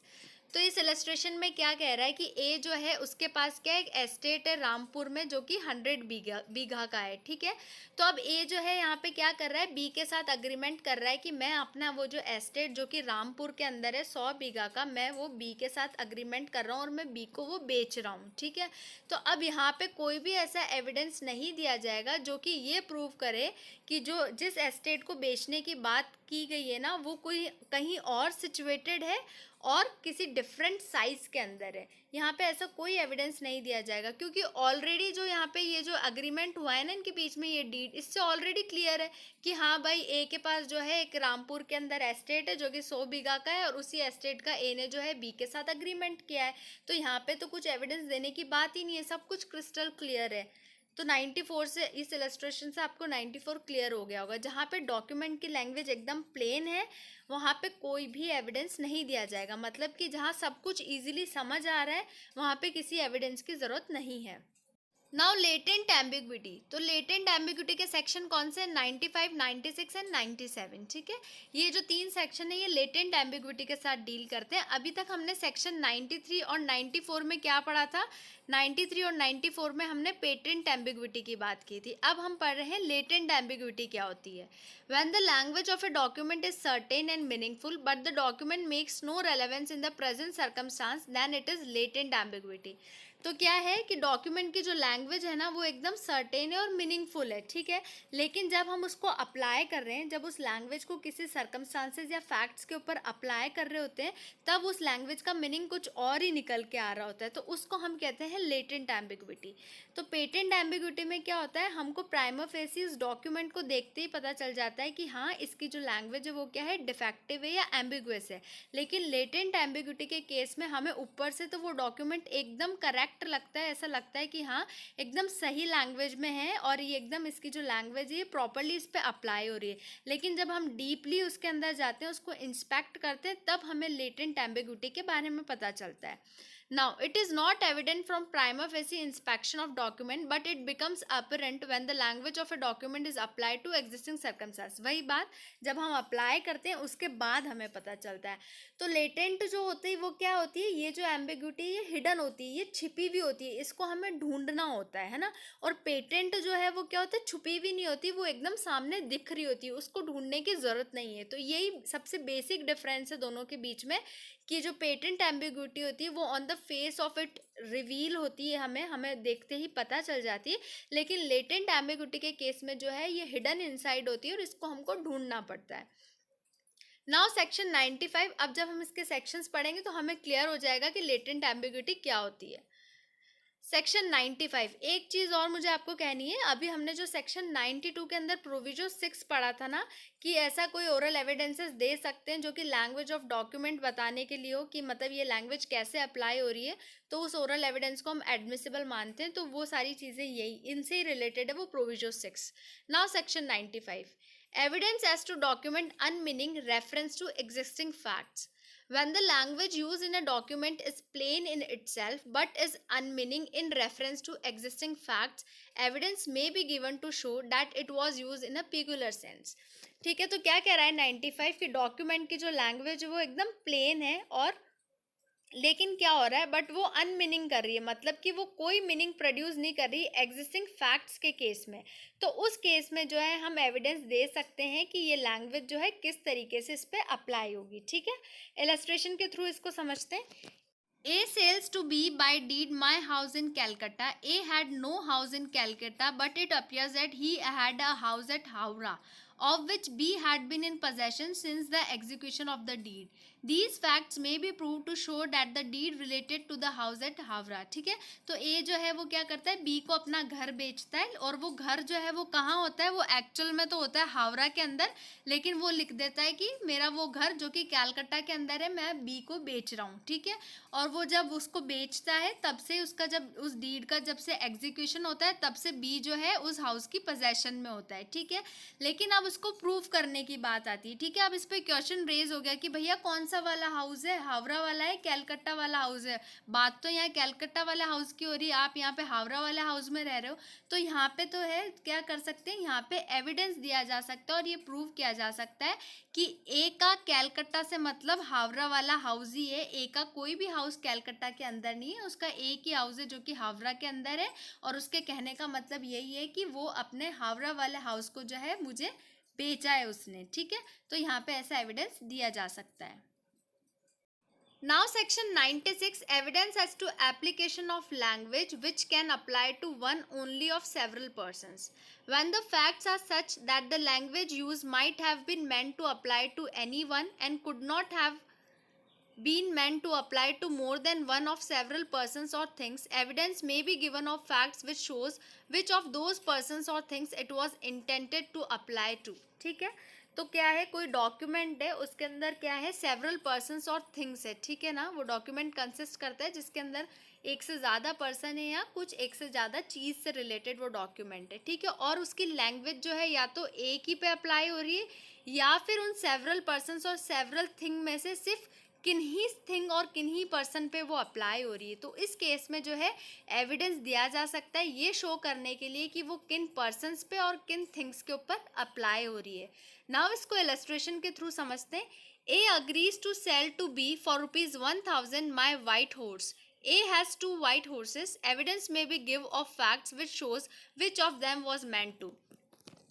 तो इस illustration में क्या कह रहा है कि ए जो है उसके पास क्या एक एस्टेट है रामपुर में जो कि 100 बीघा का है, ठीक है। तो अब ए जो है यहाँ पे क्या कर रहा है, बी के साथ अग्रीमेंट कर रहा है कि मैं अपना वो जो एस्टेट जो कि रामपुर के अंदर है 100 बीघा का, मैं वो बी के साथ अग्रीमेंट कर रहा हूँ और मैं बी को वो बेच रहा हूँ, ठीक है। तो अब यहाँ पे कोई भी ऐसा एविडेंस नहीं दिया जाएगा जो कि ये प्रूव करे कि जो जिस एस्टेट को बेचने की बात की गई है ना वो कोई कहीं और सिचुएटेड है और किसी डिफरेंट साइज के अंदर है। यहाँ पे ऐसा कोई एविडेंस नहीं दिया जाएगा क्योंकि ऑलरेडी जो यहाँ पे ये जो अग्रीमेंट हुआ है ना इनके बीच में, ये डीड, इससे ऑलरेडी क्लियर है कि हाँ भाई ए के पास जो है एक रामपुर के अंदर एस्टेट है जो कि 100 बीघा का है और उसी एस्टेट का ए ने जो है बी के साथ अग्रीमेंट किया है। तो यहाँ पे तो कुछ एविडेंस देने की बात ही नहीं है, सब कुछ क्रिस्टल क्लियर है। तो 94 से इस इलस्ट्रेशन से आपको 94 क्लियर हो गया होगा। जहाँ पे डॉक्यूमेंट की लैंग्वेज एकदम प्लेन है वहाँ पे कोई भी एविडेंस नहीं दिया जाएगा, मतलब कि जहाँ सब कुछ इजीली समझ आ रहा है वहाँ पे किसी एविडेंस की ज़रूरत नहीं है। नाउ लेटेंट एम्बिग्विटी, तो लेटेंट एम्बिग्विटी के सेक्शन कौन से, 95, 96 एंड 97, ठीक है। ये जो 3 सेक्शन है ये लेटेंट एम्बिग्विटी के साथ डील करते हैं। अभी तक हमने सेक्शन 93 और 94 में क्या पढ़ा था, 93 और 94 में हमने पेटेंट एम्बिग्विटी की बात की थी। अब हम पढ़ रहे हैं लेटेंट एम्बिग्विटी क्या होती है। When the language of a document is certain and meaningful but the document makes no relevance in the present circumstance then it is latent ambiguity. तो क्या है कि डॉक्यूमेंट की जो लैंग्वेज है ना वो एकदम सर्टेन है और मीनिंगफुल है, ठीक है, लेकिन जब हम उसको अप्लाई कर रहे हैं, जब उस लैंग्वेज को किसी सर्कमस्टांसेस या फैक्ट्स के ऊपर अप्लाई कर रहे होते हैं तब उस लैंग्वेज का मीनिंग कुछ और ही निकल के आ रहा होता है, तो उसको हम कहते हैं लेटेंट एम्बिग्विटी। तो पेटेंट एम्बिग्विटी में क्या होता है, हमको प्राइमा फेसी उस डॉक्यूमेंट को देखते ही पता चल जाता है कि हाँ इसकी जो लैंग्वेज है वो क्या है, डिफेक्टिव है या एम्बिगुअस है। लेकिन लेटेंट एम्बिग्विटी के केस में हमें ऊपर से तो वो डॉक्यूमेंट एकदम करेक्ट लगता है, ऐसा लगता है कि हाँ एकदम सही लैंग्वेज में है और ये एकदम इसकी जो लैंग्वेज है ये प्रॉपरली इस पे अप्लाई हो रही है। लेकिन जब हम डीपली उसके अंदर जाते हैं, उसको इंस्पेक्ट करते हैं, तब हमें लेटेंट एम्बिग्विटी के बारे में पता चलता है। Now, it is not evident from prima facie inspection of document, but it becomes apparent when the language of a document is applied to existing circumstances. वही बात जब हम अप्लाई करते हैं उसके बाद हमें पता चलता है। तो लेटेंट जो होती है वो क्या होती है, ये जो एम्बिग्विटी ये हिडन होती है, ये छिपी हुई होती है, इसको हमें ढूंढना होता है ना। और पेटेंट जो है वो क्या होता है, छुपी हुई नहीं होती, वो एकदम सामने दिख रही होती है, उसको ढूंढने की ज़रूरत नहीं है। तो यही सबसे बेसिक डिफरेंस है दोनों के बीच में कि जो पेटेंट एम्बिग्विटी होती है वो on the face of it reveal होती है, हमें देखते ही पता चल जाती है। लेकिन लेटेंट एम्बिग्विटी के केस में जो है ये हिडन इनसाइड होती है और इसको हमको ढूंढना पड़ता है। नाउ सेक्शन 95, अब जब हम इसके सेक्शंस पढ़ेंगे तो हमें क्लियर हो जाएगा कि लेटेंट एम्बिग्विटी क्या होती है। सेक्शन 95, एक चीज़ और मुझे आपको कहनी है, अभी हमने जो सेक्शन 92 के अंदर प्रोविजो 6 पढ़ा था ना कि ऐसा कोई ओरल एविडेंसेस दे सकते हैं जो कि लैंग्वेज ऑफ डॉक्यूमेंट बताने के लिए हो कि मतलब ये लैंग्वेज कैसे अप्लाई हो रही है, तो उस ओरल एविडेंस को हम एडमिसिबल मानते हैं। तो वो सारी चीज़ें यही इनसे ही रिलेटेड है, वो proviso 6। Now section 95, evidence as to document unmeaning reference to existing facts. When the language used in a document is plain in itself but is unmeaning in reference to existing facts, evidence may be given to show that it was used in a peculiar sense. ठीक है, तो क्या कह रहा है 95 की document की जो लैंग्वेज है वो एकदम प्लेन है और लेकिन क्या हो रहा है, बट वो अनमीनिंग कर रही है, मतलब कि वो कोई मीनिंग प्रोड्यूस नहीं कर रही एग्जिस्टिंग फैक्ट्स के केस में। तो उस केस में जो है हम एविडेंस दे सकते हैं कि ये लैंग्वेज जो है किस तरीके से इस पर अप्लाई होगी, ठीक है। इलस्ट्रेशन के थ्रू इसको समझते हैं। A sells to B by deed my house in Calcutta. A had no house in Calcutta, but it appears that he had a house at Howrah, of which B had been in possession since the execution of the deed. These facts may be proved to show that the deed related to the house at Howrah. ठीक है, तो A जो है वो क्या करता है, B को अपना घर बेचता है और वो घर जो है वो कहाँ होता है, वो एक्चुअल में तो होता है हावड़ा के अंदर, लेकिन वो लिख देता है कि मेरा वो घर जो कि कैलकटा के अंदर है मैं B को बेच रहा हूँ, ठीक है। और वो जब उसको बेचता है तब से उसका जब उस डीड का जब से एग्जीक्यूशन होता है तब से बी जो है उस हाउस की पोजेशन में होता है, ठीक है। लेकिन अब अब उसको प्रूव करने की बात आती है, ठीक है। अब इस पे क्वेश्चन रेज हो गया कि भैया कौन सा वाला हाउस है, हावड़ा वाला है, कैलकट्टा वाला हाउस है। बात तो यहाँ कैलकट्टा वाले हाउस की हो रही है, आप यहाँ पे हावड़ा वाले हाउस में रह रहे हो, तो यहाँ पे तो है क्या कर सकते हैं, यहाँ पे एविडेंस दिया जा सकता है और ये प्रूव किया जा सकता है कि ए का कैलकट्टा से मतलब हावड़ा वाला हाउस ही है। ए का कोई भी हाउस कैलकट्टा के अंदर नहीं है, उसका एक ही हाउस है जो कि हावड़ा के अंदर है, और उसके कहने का मतलब यही है कि वो अपने हावड़ा वाले हाउस को जो है मुझे बेचा है उसने, ठीक है। तो यहाँ पे ऐसा एविडेंस दिया जा सकता है। Now section 96, evidence as to application of language which can apply to one only of several persons. When the facts are such that the language used might have been meant to apply to anyone and could not have been meant to apply to more than one of several persons or things, evidence may be given of facts which shows which of those persons or things it was intended to apply to, ठीक है। तो क्या है, कोई document है, उसके अंदर क्या है, सेवरल पर्सन्स और थिंग्स है, ठीक है ना। वो डॉक्यूमेंट कंसिस्ट करता है जिसके अंदर एक से ज़्यादा पर्सन है या कुछ एक से ज़्यादा चीज़ से रिलेटेड वो डॉक्यूमेंट है, ठीक है। और उसकी लैंग्वेज जो है या तो एक ही पे अप्लाई हो रही है या फिर उन सेवरल पर्सन्स और सेवरल थिंग में से सिर्फ किन्हीं थिंग और किन्हीं पर्सन पे वो अप्लाई हो रही है। तो इस केस में जो है एविडेंस दिया जा सकता है ये शो करने के लिए कि वो किन पर्सन्स पे और किन थिंग्स के ऊपर अप्लाई हो रही है। नाउ इसको इलस्ट्रेशन के थ्रू समझते हैं। A agrees to sell to B for ₹1000 my white horse. A has 2 white horses. Evidence may be give of facts which shows which of them was meant to.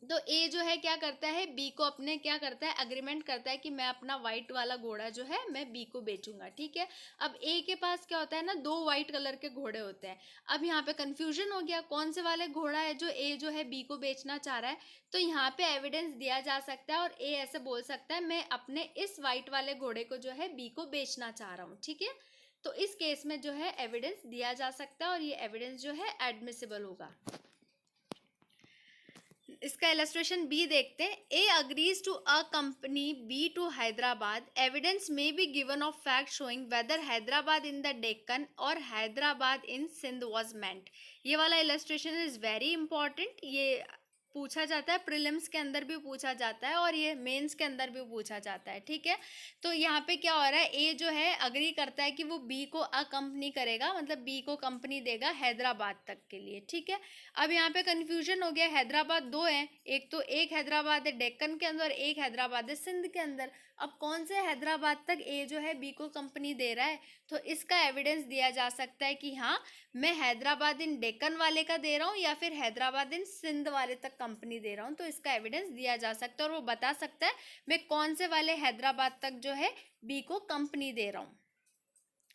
तो ए जो है क्या करता है, बी को अपने क्या करता है, अग्रीमेंट करता है कि मैं अपना वाइट वाला घोड़ा जो है मैं बी को बेचूंगा, ठीक है। अब ए के पास क्या होता है ना, 2 वाइट कलर के घोड़े होते हैं। अब यहाँ पे कंफ्यूजन हो गया कौन से वाले घोड़ा है जो ए जो है बी को बेचना चाह रहा है। तो यहाँ पे एविडेंस दिया जा सकता है और ए ऐसे बोल सकता है मैं अपने इस वाइट वाले घोड़े को जो है बी को बेचना चाह रहा हूँ, ठीक है। तो इस केस में जो है एविडेंस दिया जा सकता है और ये एविडेंस जो है एडमिसिबल होगा। इसका इलस्ट्रेशन बी देखते हैं। A agrees to a company B to Hyderabad. Evidence may be given of fact showing whether Hyderabad in the Deccan or Hyderabad in Sindh was meant. ये वाला इलस्ट्रेशन इज वेरी इंपॉर्टेंट, ये पूछा जाता है, प्रीलिम्स के अंदर भी पूछा जाता है और ये मेंस के अंदर भी पूछा जाता है, ठीक है। तो यहाँ पे क्या हो रहा है, ए जो है अग्री करता है कि वो बी को अकम्पनी करेगा, मतलब बी को कंपनी देगा हैदराबाद तक के लिए, ठीक है। अब यहाँ पे कंफ्यूजन हो गया, हैदराबाद 2 है, एक हैदराबाद है डेक्कन के अंदर, एक हैदराबाद है सिंध के अंदर। अब कौन से हैदराबाद तक ए जो है बी को कंपनी दे रहा है, तो इसका एविडेंस दिया जा सकता है कि हाँ मैं हैदराबाद इन डेक्कन वाले का दे रहा हूँ या फिर हैदराबाद इन सिंध वाले तक कंपनी दे रहा हूँ। तो इसका एविडेंस दिया जा सकता है और वो बता सकता है मैं कौन से वाले हैदराबाद तक जो है बी को कंपनी दे रहा हूँ।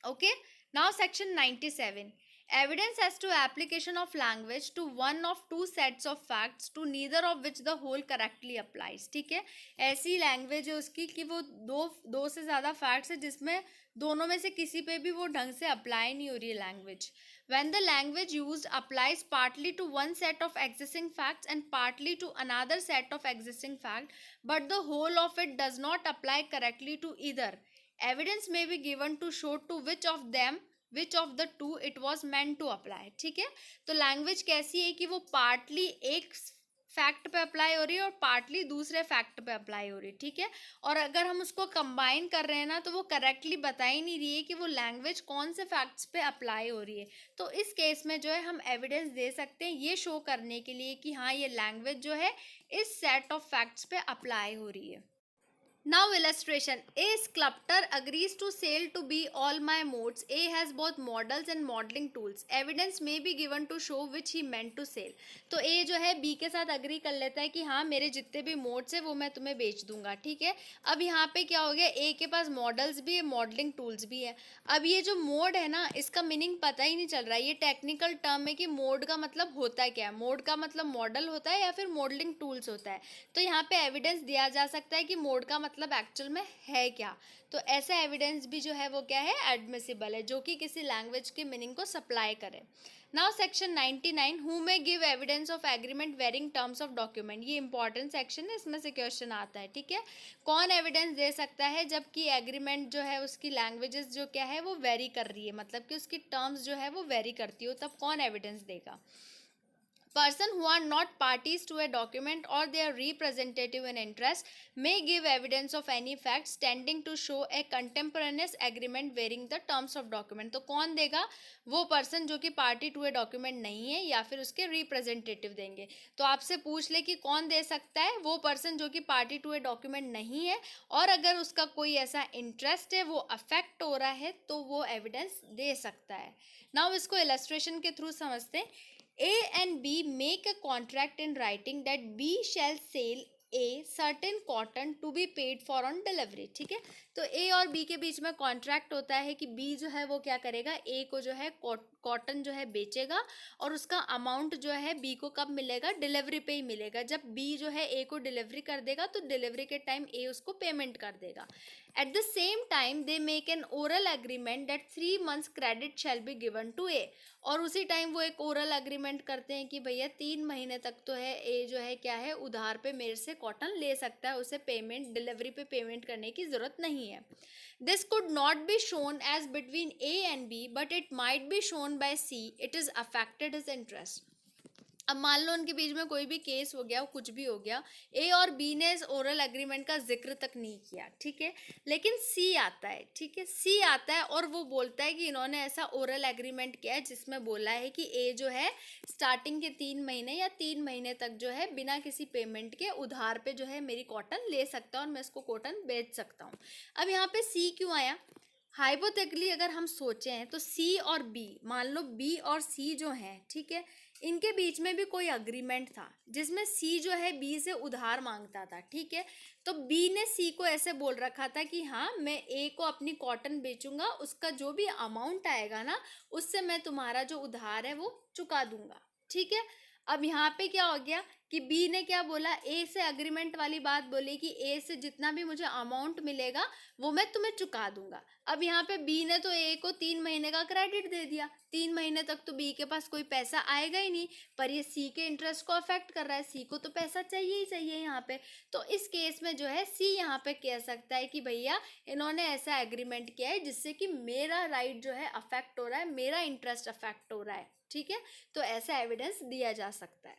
Okay, now section 97, evidence as to application of language to one of 2 sets of facts to neither of which the whole correctly applies, ठीक है। ऐसी लैंग्वेज है उसकी कि वो दो से ज़्यादा फैक्ट्स है जिसमें दोनों में से किसी पे भी वो ढंग से अप्लाई नहीं हो रही है language. when the language used applies partly to one set of existing facts and partly to another set of existing fact but the whole of it does not apply correctly to either, evidence may be given to show to which of the two it was meant to apply, ठीक है। तो language कैसी है कि वो partly एक fact पे apply हो रही है और पार्टली दूसरे फैक्ट पे अप्लाई हो रही है, ठीक है। और अगर हम उसको कंबाइन कर रहे हैं ना तो वो करेक्टली बता ही नहीं रही है कि वो लैंग्वेज कौन से फैक्ट्स पे अप्लाई हो रही है। तो इस केस में जो है हम एविडेंस दे सकते हैं ये शो करने के लिए कि हाँ ये लैंग्वेज जो है इस सेट ऑफ फैक्ट्स पे अप्लाई हो रही है। Now illustration. A sculptor agrees to sell to be all my modes. A has both models and modeling tools. Evidence may be given to show which he meant to sell. तो A जो है B के साथ agree कर लेता है कि हाँ मेरे जितने भी मोड्स है वो मैं तुम्हें बेच दूंगा, ठीक है। अब यहाँ पे क्या हो गया, A के पास मॉडल्स भी है, मॉडलिंग टूल्स भी है। अब ये जो मोड है ना इसका मीनिंग पता ही नहीं चल रहा है, ये टेक्निकल टर्म है कि मोड का मतलब होता है क्या है। मोड का मतलब मॉडल होता है या फिर मॉडलिंग टूल्स होता है। तो यहाँ पे एविडेंस दिया जा सकता है कि मोड का मतलब एक्चुअल में है क्या। तो ऐसा एविडेंस भी जो है वो क्या है, एडमिसिबल है, जो कि किसी लैंग्वेज के मीनिंग को सप्लाई करे। Now section 99, who may give evidence of agreement varying terms of document. ये इंपॉर्टेंट सेक्शन है, इसमें से क्वेश्चन आता है, ठीक है। कौन एविडेंस दे सकता है जबकि एग्रीमेंट जो है उसकी लैंग्वेजेस जो क्या है वो वेरी कर रही है, मतलब कि उसकी टर्म्स जो है वो वेरी करती हो, तब कौन एविडेंस देगा। Person who are not parties to a document or their representative in interest may give evidence of any facts tending to show a contemporaneous agreement varying the terms of document. तो कौन देगा? वो person जो कि party to a document नहीं है या फिर उसके रिप्रेजेंटेटिव देंगे. तो आपसे पूछ ले कि कौन दे सकता है? वो पर्सन जो कि पार्टी टू ए डॉक्यूमेंट नहीं है और अगर उसका कोई ऐसा इंटरेस्ट है, वो अफेक्ट हो रहा है, तो वो एविडेंस दे सकता है. नाउ इसको इलस्ट्रेशन के थ्रू समझते हैं. A and B make a contract in writing that B shall sell A certain cotton to be paid for on delivery. ठीक है, तो A और B के बीच में कॉन्ट्रैक्ट होता है कि B जो है वो क्या करेगा, A को जो है कॉटन जो है बेचेगा और उसका अमाउंट जो है B को कब मिलेगा, डिलीवरी पे ही मिलेगा. जब B जो है A को डिलीवरी कर देगा तो डिलीवरी के टाइम A उसको पेमेंट कर देगा. At the same time they make an oral agreement that 3 months credit shall be given to A. और उसी टाइम वो एक ओरल एग्रीमेंट करते हैं कि भैया 3 महीने तक तो है ए जो है क्या है उधार पे मेरे से कॉटन ले सकता है, उसे पेमेंट डिलीवरी पे पेमेंट करने की ज़रूरत नहीं है. This could not be shown as between A and B but it might be shown by C. It is affected his interest. अब मान लो उनके बीच में कोई भी केस हो गया, कुछ भी हो गया, ए और बी ने इस ओरल एग्रीमेंट का जिक्र तक नहीं किया, ठीक है, लेकिन सी आता है. ठीक है, सी आता है और वो बोलता है कि इन्होंने ऐसा ओरल एग्रीमेंट किया है जिसमें बोला है कि ए जो है स्टार्टिंग के 3 महीने या 3 महीने तक जो है बिना किसी पेमेंट के उधार पे जो है मेरी कॉटन ले सकता है और मैं इसको कॉटन बेच सकता हूँ. अब यहाँ पे सी क्यों आया? हाइपोथेटिकली अगर हम सोचें तो सी और बी, मान लो बी और सी जो हैं, ठीक है, इनके बीच में भी कोई अग्रीमेंट था जिसमें सी जो है बी से उधार मांगता था. ठीक है, तो बी ने सी को ऐसे बोल रखा था कि हाँ मैं ए को अपनी कॉटन बेचूंगा, उसका जो भी अमाउंट आएगा ना उससे मैं तुम्हारा जो उधार है वो चुका दूंगा. ठीक है, अब यहाँ पे क्या हो गया कि बी ने क्या बोला, ए से अग्रीमेंट वाली बात बोली कि ए से जितना भी मुझे अमाउंट मिलेगा वो मैं तुम्हें चुका दूंगा. अब यहाँ पे बी ने तो ए को 3 महीने का क्रेडिट दे दिया. 3 महीने तक तो बी के पास कोई पैसा आएगा ही नहीं, पर ये सी के इंटरेस्ट को अफेक्ट कर रहा है, सी को तो पैसा चाहिए ही चाहिए यहाँ पे. तो इस केस में जो है सी यहाँ पे कह सकता है कि भैया इन्होंने ऐसा एग्रीमेंट किया है जिससे कि मेरा राइट जो है अफेक्ट हो रहा है, मेरा इंटरेस्ट अफेक्ट हो रहा है. ठीक है, तो ऐसा एविडेंस दिया जा सकता है.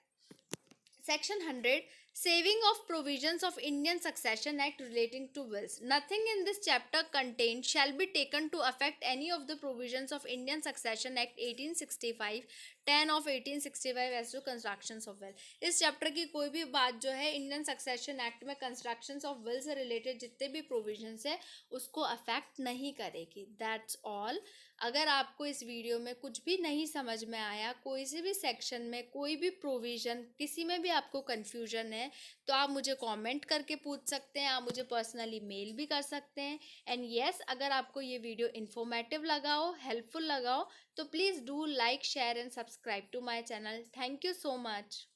Section 100 Saving of provisions of Indian Succession Act relating to wills. Nothing in this chapter contained shall be taken to affect any of the provisions of Indian Succession Act 1865, 10 of 1865 as to constructions of will. इस chapter की कोई भी बात जो है Indian succession act में constructions of will say related जितने भी प्रोविजंस है उसको अफेक्ट नहीं करेगी. That's all. अगर आपको इस वीडियो में कुछ भी नहीं समझ में आया, कोई से भी सेक्शन में कोई भी प्रोविज़न किसी में भी आपको कन्फ्यूजन है, तो आप मुझे कमेंट करके पूछ सकते हैं, आप मुझे पर्सनली मेल भी कर सकते हैं. एंड येस, अगर आपको ये वीडियो इन्फॉर्मेटिव लगा हो, हेल्पफुल लगा हो, तो please do like, share and subscribe to my channel. Thank you so much.